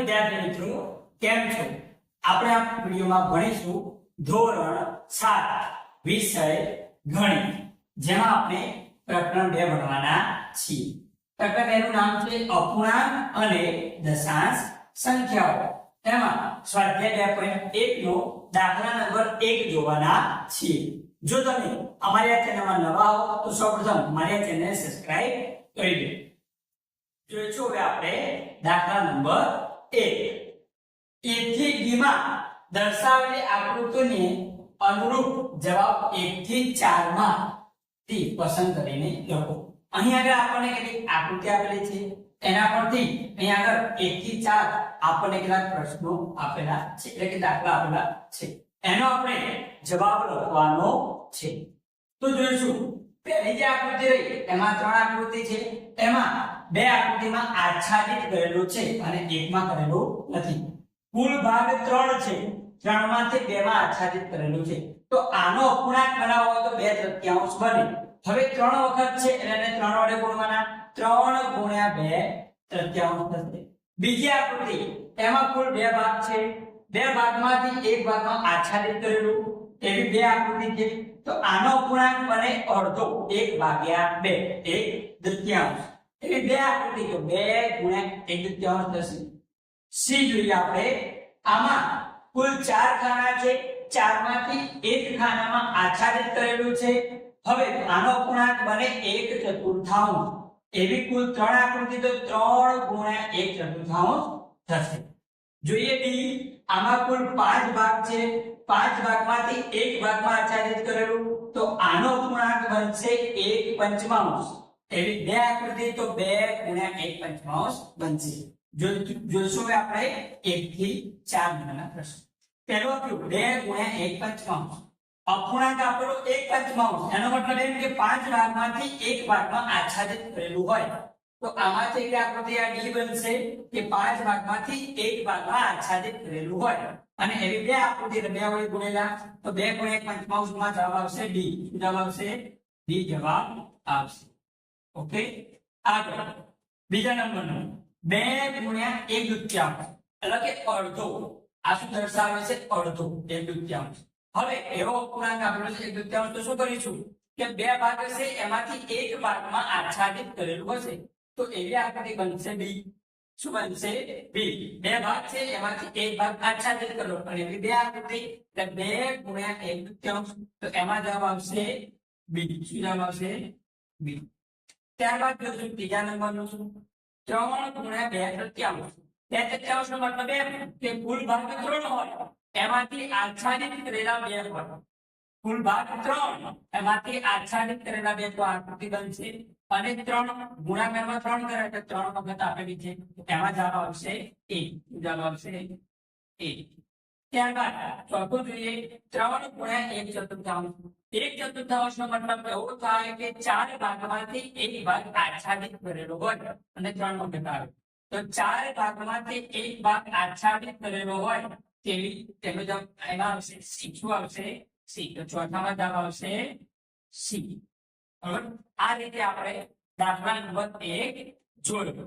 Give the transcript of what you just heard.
વિદ્યાર્થી મિત્રો, કેમ છો? આપણે આ વિડિયોમાં ભણીશું ધોરણ 7 વિષય ગણિત, જેમાં આપણે પ્રકરણ 2 ભણવાના છીએ. પ્રકરણ 2 નું નામ છે અપૂર્ણાંક અને દશાંશ સંખ્યાઓ. એમાં સ્વાધ્યાય 2.1 નો દાખલા નંબર 1 જોવાના છીએ. જો તમે અમારી આ ચેનલમાં નવા હો તો સૌપ્રથમ અમારી આ ચેનલને સબસ્ક્રાઇબ કરી દો. જોઈશું હવે આપણે દાખલા નંબર 1. a થી b માં દર્શાવેલી આકૃતિને અનુરૂપ જવાબ 1 થી 4 માં થી પસંદ કરીને લખો. અહીં આગળ આપણને કેટલીક આકૃતિ આપેલી છે, એના પરથી અહીં આગળ 1 થી 4 આપણને કેટલાક પ્રશ્નો આપેલા છે, એટલે કે દાખલા આપેલા છે, એનો આપણે જવાબ લખવાનો છે. તો જોઈશું પહેલી જે આકૃતિ રહી એમાં 3 આકૃતિ છે, એમાં 2 આકૃતિમાં આચ્છાદિત કરેલું છે અને એકમાં કરેલું નથી. કુલ ભાગ 3 છે, 3 માંથી 2 માં આચ્છાદિત કરેલું છે. તો આનો અપૂર્ણાંક બનાવવો હોય તો 2 તૃતીયાંશ બને. હવે 3 વખત છે એટલે એને 3 વડે ગુણવાના, 3 ગુણ્યા 2 તૃતીયાંશ થશે. બીજી આકૃતિ એમાં કુલ 2 ભાગ છે, 2 ભાગમાંથી એક ભાગમાં આચ્છાદિત કરેલું, એવી 2 આકૃતિ છે. તો આનો અપૂર્ણાંક બને અડધો, 1 ભાગ્યા 2, 1 તૃતીયાંશ. એવી 2 આકૃતિ તો 2 ગુણ્યા 1 તૃતીયાંશ થશે. સી જોઈએ આપણે, આમાં કુલ 4 ખાના છે, 4 માંથી એક ખાનામાં આચ્છાદિત કરેલું છે. હવે આનો અપૂર્ણાંક બને 1 ચતુર્થાંશ. એવી કુલ 3 આકૃતિ તો 3 ગુણ્યા 1 ચતુર્થાંશ થશે. જોઈએ ડી, આમાં કુલ 5 ભાગ છે, 5 ભાગમાંથી એક ભાગમાં આચ્છાદિત કરેલું, તો આનો અપૂર્ણાંક બનશે 1 પંચમાંશ. એવી 2 આકૃતિ તો 2 ગુણ્યા 1 પંચમાંશ બનશે. જોઈશું કે આપણે 1 થી 4 નંબરના પ્રશ્ન. પહેલો કયો 2 ગુણ્યા 1 પંચમાંશ. અપૂર્ણાંક આપેલો 1 પંચમાંશ, એનો મતલબ એમ કે 5 ભાગમાંથી એક ભાગમાં આચ્છાદિત કરેલું હોય. તો આમાંથી એક આકૃતિ આ ડી બનશે કે 5 ભાગમાંથી એક ભાગમાં આચ્છાદિત કરેલું હોય. અને એવી 2 આકૃતિ 2 વડે ગુણેલા, તો 2 ગુણ્યા 1 પંચમાંશમાં જવાબ આવશે ડી. શું જવાબ આવશે? ડી જવાબ આવશે. ઓકે, આગળ બીજા નંબરનો 2 ગુણ્યા 1 દૂતીયાંશ, એટલે કે અડધો. આ શું દર્શાવે છે? અડધો, 1 દૂતીયાંશ. હવે એવો અપૂર્ણાંક આપેલો છે 1 દૂતીયાંશ, તો શું કરીશું કે 2 ભાગ હશે, એમાંથી એક ભાગમાં આચ્છાદિત કરેલું હશે, તો એવી આકૃતિ બનશે બી. શું બનશે? બી. 2 ભાગ છે, એમાંથી એક ભાગ આચ્છાદિત કરેલો, અને એવી 2 આકૃતિ એટલે 2 ગુણ્યા 1 દૂતીયાંશ, તો એમાં જવાબ આવશે બી. શું જવાબ આવશે? બી. ત્યારબાદ જોઈશું ત્રીજા નંબરનું શું, 3 ગુણ્યા 2 તૃતીયાંશ. 2 તૃતીયાંશ નો મતલબ એમ કે કુલ ભાગ 3 હોય, એમાંથી આચ્છાદિત કરેલા 2 હોય. કુલ ભાગ 3, એમાંથી આચ્છાદિત કરેલા 2, તો આકૃતિ બનશે. અને 3 ગુણાકારમાં 3 કરે એટલે 3 વખત આપેલી છે, એમાં જવાબ આવશે એ. જવાબ આવશે એ. ત્યારબાદ ચોથું જોઈએ 3 ગુણ્યા 1 ચતુર્થાંશ. 1 ચતુર્થાંશ નો મતલબ એવો થાય કે 4 ભાગમાંથી એક ભાગ આચ્છાદિત કરેલો હોય અને 3 વખત આવે. તો 4 ભાગમાંથી એક ભાગ આચ્છાદિત કરેલો હોય તેવી તેનો જવાબ એમાં આવશે સી. શું આવશે? સી. તો ચોથામાં જવાબ આવશે સી. બરાબર, આ રીતે આપણે દાખલા નંબર 1 જોયો.